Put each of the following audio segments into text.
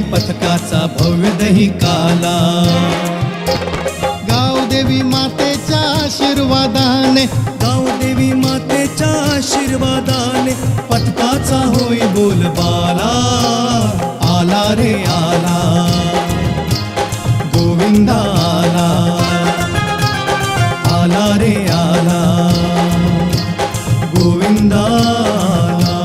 पथकाचा भव्य दही काला. गावदेवी मातेच्या आशीर्वादाने, गावदेवी मातेच्या आशीर्वादाने पथकाचा होई बोलबाला. आला रे आला गोविंदा आला. आला रे आला गोविंदा आला.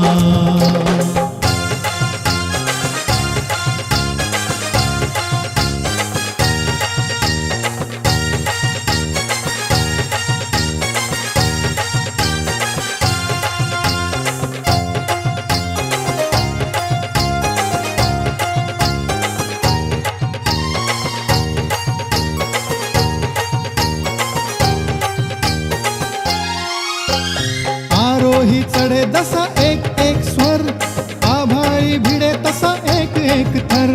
आरोही चढे जसा एक एक स्वर, आभाळी भिडे तसा एक एक थर.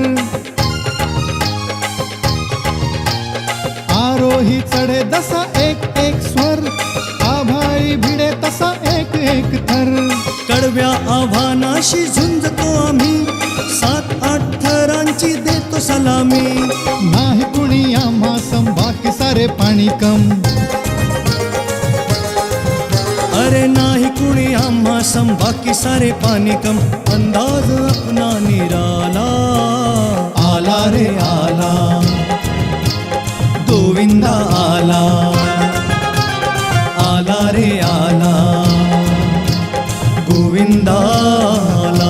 आरोही चढे जसा एक एक स्वर, आभाळी भिडे तसा एक एक थर. कडव्या आव्हानाशी झुंजतो आम्ही, 7-8 थरांची देतो सलामी. नाही कुणी आम्हा बाकी सारे पाणी कम. अरे नाही कुणी आम्हा बाकी सारे पाणी कम. अंदाज अपना निराला. आला रे आला गोविंदा आला. आला रे आला गोविंदा आला.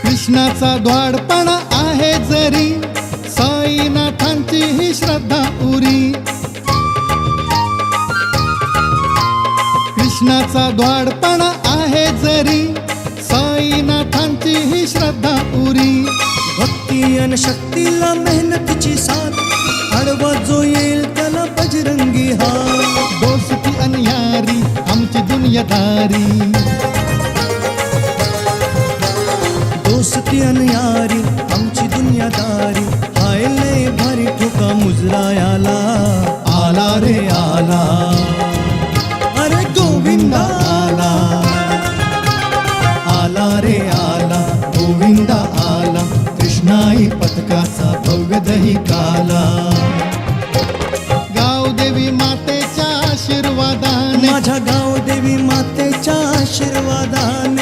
कृष्णाचा द्वाडपणा आहे जरी, साईनाथांची ही श्रद्धा उरी. कृष्णाचा द्वाडपणा आहे जरी, साईनाथांची ही श्रद्धा उरी. भक्ती अन शक्तीला मेहनतीची साथ, आडवा जो येईल त्याला बजरंगी हात. दोस्ती अन यारी आमची दुनियादारी. दोस्ती अन यारी आमची दुनियादारी. हाय लय भारी ठोका मुजरायाला. आला रे आला अरे गोविंदा आला. आला रे आला गोविंदा आला. कृष्णाई पथकाचा भव्य दही काला. गावदेवी मातेच्या आशीर्वादाने, माझ्या गावदेवी मातेच्या आशीर्वादाने